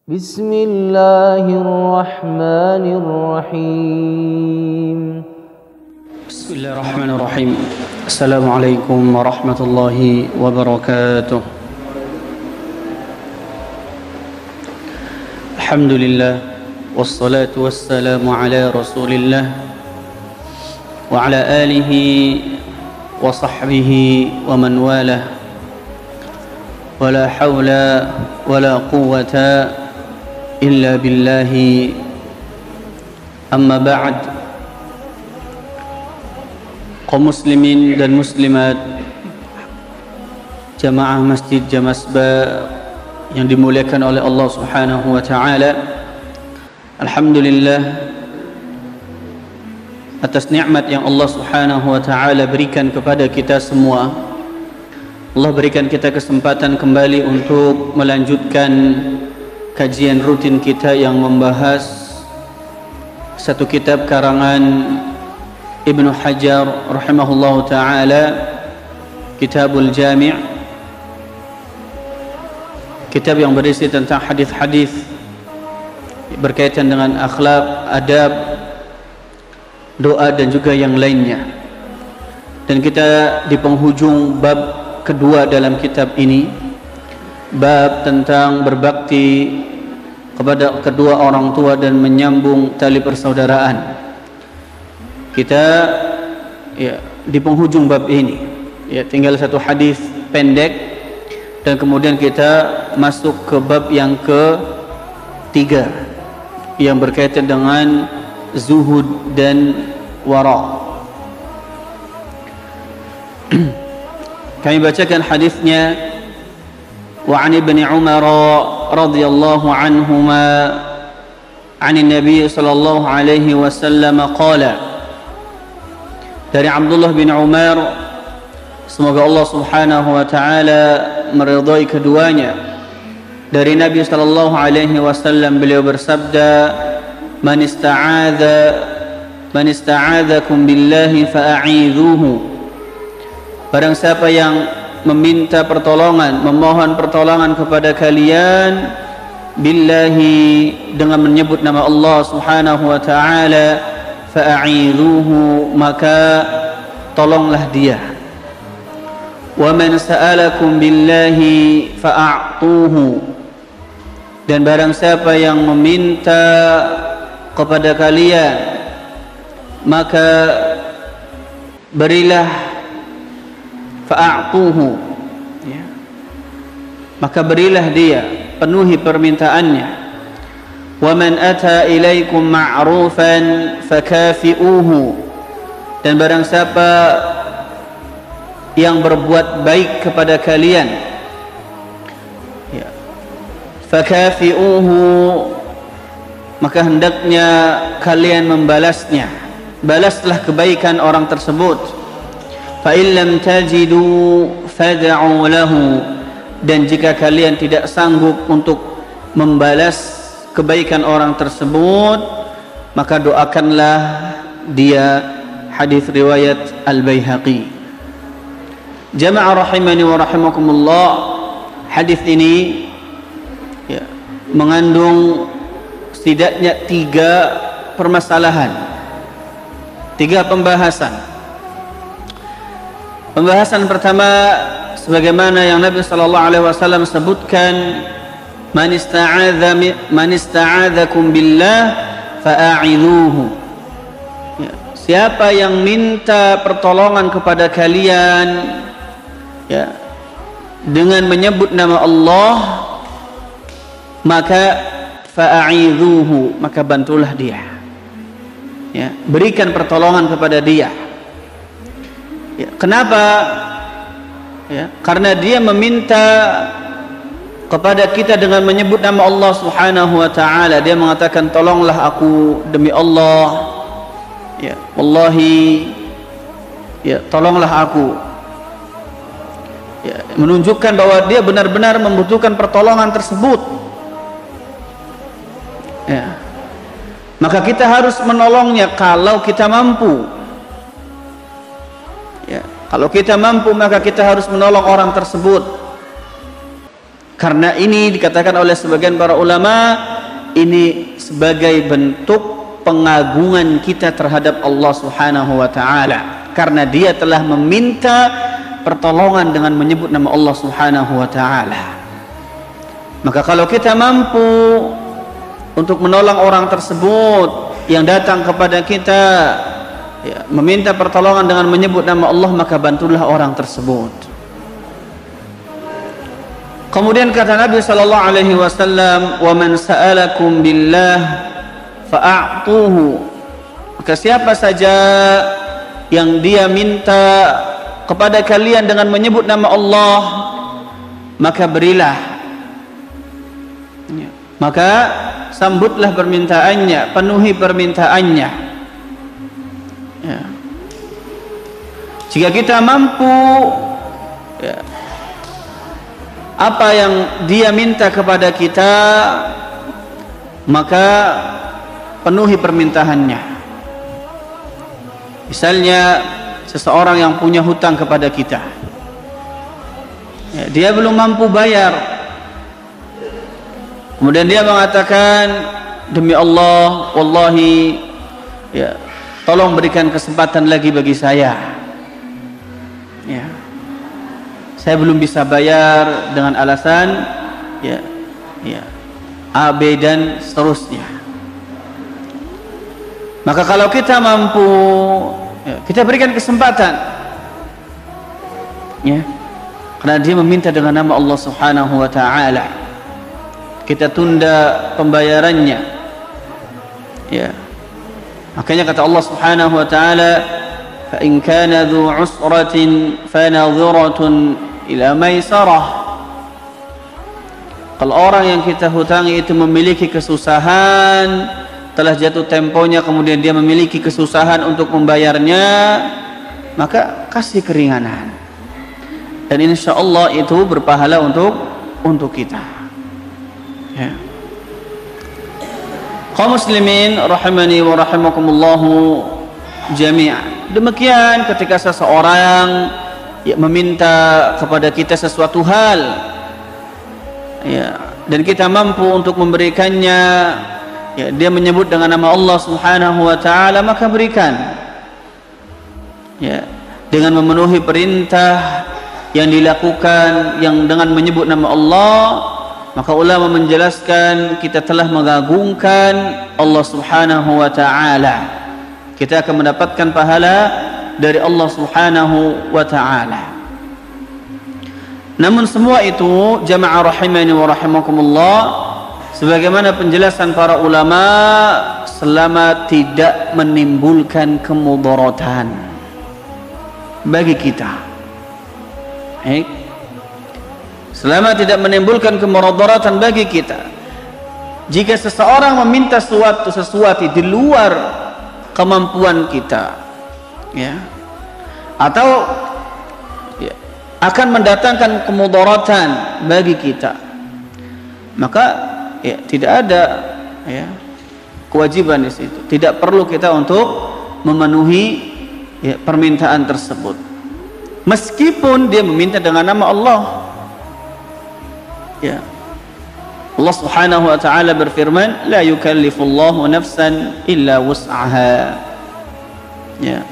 Bismillahirrahmanirrahim. Bismillahirrahmanirrahim. Assalamualaikum warahmatullahi wabarakatuh. Alhamdulillah, wassalatu wassalamu ala rasulillah wa ala alihi wa sahbihi wa man walah. Wala hawla wala quwwata illa billahi. Amma ba'd. Kaum muslimin dan muslimat, jamaah Masjid Jamasba yang dimuliakan oleh Allah Subhanahu wa taala. Alhamdulillah atas nikmat yang Allah Subhanahu wa taala berikan kepada kita semua. Allah berikan kita kesempatan kembali untuk melanjutkan kajian rutin kita yang membahas satu kitab karangan Ibnu Hajar rahimahullahu ta'ala, Kitabul Jami', kitab yang berisi tentang hadis-hadis berkaitan dengan akhlak, adab, doa dan juga yang lainnya. Dan kita di penghujung bab kedua dalam kitab ini, bab tentang berbakti kepada kedua orang tua dan menyambung tali persaudaraan. Kita di penghujung bab ini, tinggal satu hadis pendek dan kemudian kita masuk ke bab yang ketiga yang berkaitan dengan zuhud dan wara. Kami bacakan hadisnya. Wa 'an Ibnu Umar radhiyallahu anhuma 'an Nabi sallallahu alaihi wasallam qala, dari Abdullah bin Umar, semoga Allah Subhanahu wa taala meridai keduanya, dari Nabi sallallahu alaihi wasallam beliau bersabda, man ista'adzakum billahi fa'a'idzuhu. Barang siapa yang meminta pertolongan, memohon pertolongan kepada kalian, billahi, dengan menyebut nama Allah Subhanahu wa taala, fa'a'idzuhu, maka tolonglah dia. Wa man sa'alakum billahi fa'a'tuhu. Dan barang siapa yang meminta kepada kalian, maka berilah, fa'a'tuhu, maka berilah dia, penuhi permintaannya. Wa man ata ilaikum ma'rufan fakafi'uhu. Dan barang siapa yang berbuat baik kepada kalian, fakafi'uhu, maka hendaknya kalian membalasnya. Balaslah kebaikan orang tersebut. Fa in lam tajidu fad'u lahu. Dan jika kalian tidak sanggup untuk membalas kebaikan orang tersebut, maka doakanlah dia. Hadis riwayat Al-Baihaqi. Jamaah rahimani wa rahimakumullah, hadis ini mengandung setidaknya 3 permasalahan, 3 pembahasan. Pembahasan pertama, sebagaimana yang Nabi sallallahu alaihi wasallam sebutkan, man ista'adzakum billah fa'a'idzuhu. Siapa yang minta pertolongan kepada kalian dengan menyebut nama Allah, maka fa'a'idzuhu, maka bantulah dia. Berikan pertolongan kepada dia. Kenapa? Karena dia meminta kepada kita dengan menyebut nama Allah Subhanahu wa taala. Dia mengatakan, tolonglah aku demi Allah, wallahi, tolonglah aku. Menunjukkan bahwa dia benar-benar membutuhkan pertolongan tersebut. Maka kita harus menolongnya kalau kita mampu. Kalau kita mampu, maka kita harus menolong orang tersebut. Karena ini dikatakan oleh sebagian para ulama, ini sebagai bentuk pengagungan kita terhadap Allah Subhanahu wa taala, karena dia telah meminta pertolongan dengan menyebut nama Allah Subhanahu wa taala. Maka kalau kita mampu untuk menolong orang tersebut yang datang kepada kita, ya, meminta pertolongan dengan menyebut nama Allah, maka bantulah orang tersebut. Kemudian kata Nabi sallallahu alaihi wasallam, "Wa man sa'alakum billah fa'atuhu." Maka siapa saja yang dia minta kepada kalian dengan menyebut nama Allah, maka berilah. Maka sambutlah permintaannya, penuhi permintaannya. Ya. Jika kita mampu, ya, apa yang dia minta kepada kita, maka penuhi permintaannya. Misalnya seseorang yang punya hutang kepada kita, ya, dia belum mampu bayar, kemudian dia mengatakan, demi Allah, wallahi, ya, tolong berikan kesempatan lagi bagi saya, ya, saya belum bisa bayar dengan alasan A, B dan seterusnya. Maka kalau kita mampu, kita berikan kesempatan, ya, karena dia meminta dengan nama Allah Subhanahu wa taala. Kita tunda pembayarannya, ya. Makanya kata Allah Subhanahu wa taala, fa in kana dzu usratin fanadhiratun ila maisarah. Kalau orang yang kita hutangi itu memiliki kesusahan, telah jatuh temponya, kemudian dia memiliki kesusahan untuk membayarnya, maka kasih keringanan, dan insya Allah itu berpahala untuk kita, ya. Kaum muslimin rahimani wa rahimakumullahu jami'an. Demikian ketika seseorang, ya, meminta kepada kita sesuatu hal, ya, dan kita mampu untuk memberikannya, ya, dia menyebut dengan nama Allah Subhanahu wa taala, maka berikan, ya, dengan memenuhi perintah yang dilakukan yang dengan menyebut nama Allah. Maka ulama menjelaskan kita telah mengagungkan Allah Subhanahu wa taala. Kita akan mendapatkan pahala dari Allah Subhanahu wa taala. Namun semua itu, jamaah rahimani wa rahimakumullah, sebagaimana penjelasan para ulama, selama tidak menimbulkan kemudaratan bagi kita, selama tidak menimbulkan kemudaratan bagi kita. Jika seseorang meminta sesuatu di luar kemampuan kita, ya, atau, ya, akan mendatangkan kemudaratan bagi kita, maka, ya, tidak ada, ya, kewajiban di situ. Tidak perlu kita untuk memenuhi, ya, permintaan tersebut, meskipun dia meminta dengan nama Allah, ya. Allah Subhanahu wa taala berfirman, la yukallifullahu nafsan illa wus'aha, ya.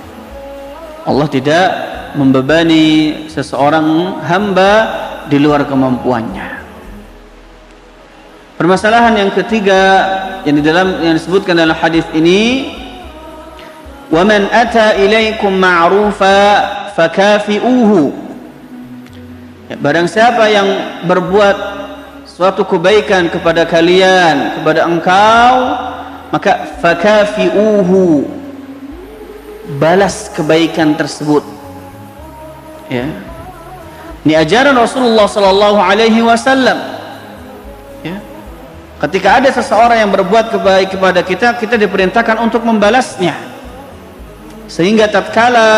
Allah tidak membebani seseorang hamba di luar kemampuannya. Permasalahan yang ketiga yang disebutkan dalam hadis ini, wa man ata ilaikum ma'rufa fakafi'uhu, ya, barang siapa yang berbuat suatu kebaikan kepada kalian, kepada engkau, maka fakafi'uhu, balas kebaikan tersebut, ya. Ini ajaran Rasulullah sallallahu alaihi wasallam, ya. Ketika ada seseorang yang berbuat kebaikan kepada kita, kita diperintahkan untuk membalasnya, sehingga tatkala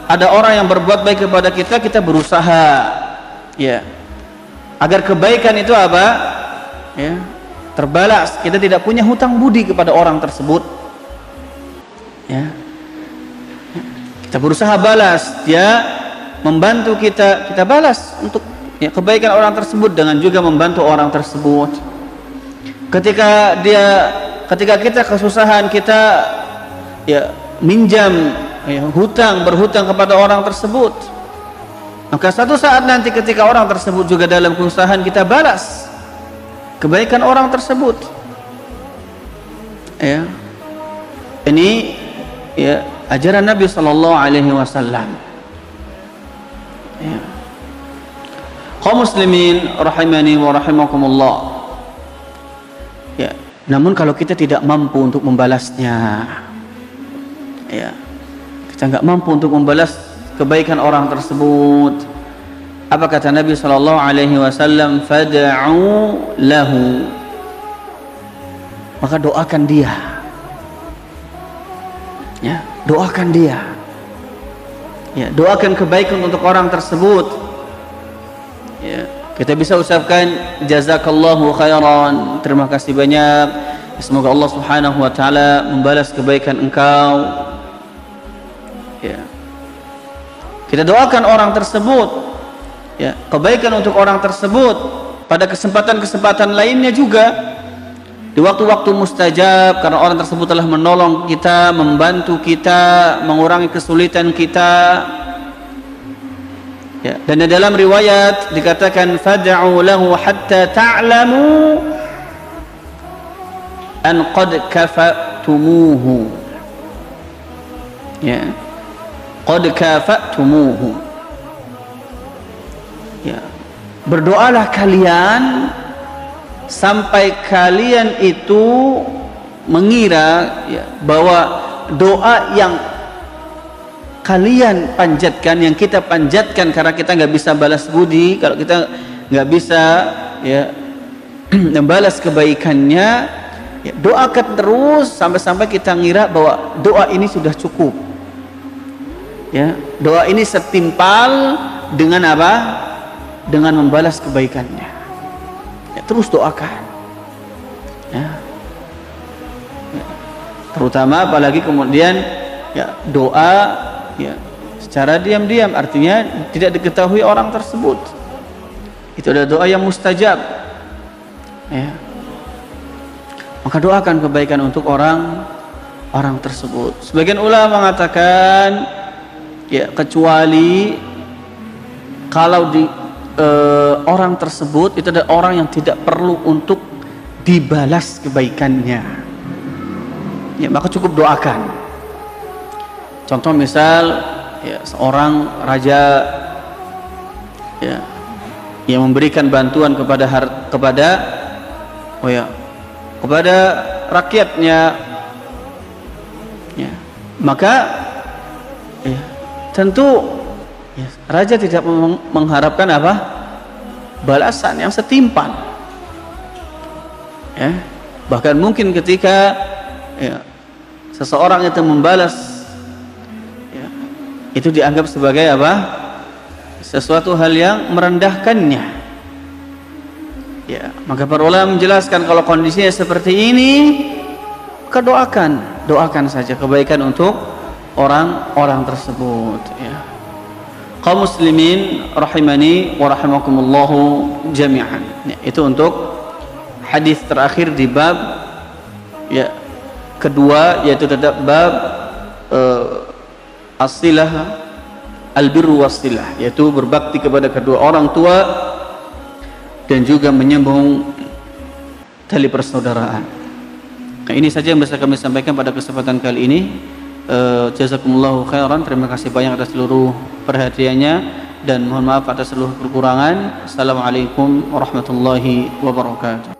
ada orang yang berbuat baik kepada kita, kita berusaha, ya, agar kebaikan itu apa, ya, terbalas. Kita tidak punya hutang budi kepada orang tersebut, ya. Kita berusaha balas, dia membantu kita, kita balas untuk ya, kebaikan orang tersebut dengan juga membantu orang tersebut. Ketika kita kesusahan, kita ya minjam, ya, berhutang kepada orang tersebut, maka satu saat nanti ketika orang tersebut juga dalam kesusahan, kita balas kebaikan orang tersebut. Ya, ini ya ajaran Nabi Sallallahu Alaihi Wasallam. Ya. Kaum muslimin rahimani wa rahimakumullah. Ya, namun kalau kita tidak mampu untuk membalasnya, ya, kita nggak mampu untuk membalas kebaikan orang tersebut, apa kata Nabi Sallallahu Alaihi Wasallam? Fad'u lahu, maka doakan dia. Ya, doakan dia. Ya, doakan kebaikan untuk orang tersebut. Ya, kita bisa ucapkan jazakallahu khairan, terima kasih banyak, semoga Allah Subhanahu wa taala membalas kebaikan engkau. Ya, kita doakan orang tersebut, ya, kebaikan untuk orang tersebut. Pada kesempatan-kesempatan lainnya juga, di waktu-waktu mustajab, karena orang tersebut telah menolong kita, membantu kita, mengurangi kesulitan kita. Ya, dan di dalam riwayat dikatakan fad'u lahu hatta ta'lamu an qad kafatumuhu. Ya, qad kafatumuhu. Ya, berdoalah kalian sampai kalian itu mengira, ya, bahwa doa yang kalian panjatkan, yang kita panjatkan, karena kita nggak bisa balas budi, kalau kita nggak bisa, ya, membalas kebaikannya, ya, doakan terus sampai kita ngira bahwa doa ini sudah cukup. Ya, doa ini setimpal dengan apa? Dengan membalas kebaikannya. Ya, terus doakan. Ya. Ya. Terutama apalagi kemudian, ya, doa, ya, secara diam-diam, artinya tidak diketahui orang tersebut, itu adalah doa yang mustajab. Ya. Maka doakan kebaikan untuk orang tersebut. Sebagian ulama mengatakan, ya, kecuali kalau orang tersebut itu adalah orang yang tidak perlu untuk dibalas kebaikannya, ya, maka cukup doakan. Contoh misal, ya, seorang raja, ya, yang memberikan bantuan kepada rakyatnya, ya, maka, ya, tentu, ya, raja tidak mengharapkan apa? Balasan yang setimpal. Ya, bahkan mungkin ketika, ya, seseorang itu membalas, itu dianggap sebagai apa? Sesuatu hal yang merendahkannya. Ya, maka para ulama menjelaskan kalau kondisinya seperti ini, maka doakan saja kebaikan untuk orang tersebut. Ya. Kaum muslimin rahimani wa rahimakumullahu jami'an. Ya, itu untuk hadis terakhir di bab, ya, kedua, yaitu tetap bab as-silah al-birru was-silah, yaitu berbakti kepada kedua orang tua dan juga menyambung tali persaudaraan. Nah, ini saja yang bisa kami sampaikan pada kesempatan kali ini. Jazakumullahu khairan, terima kasih banyak atas seluruh perhatiannya dan mohon maaf atas seluruh kekurangan. Assalamualaikum warahmatullahi wabarakatuh.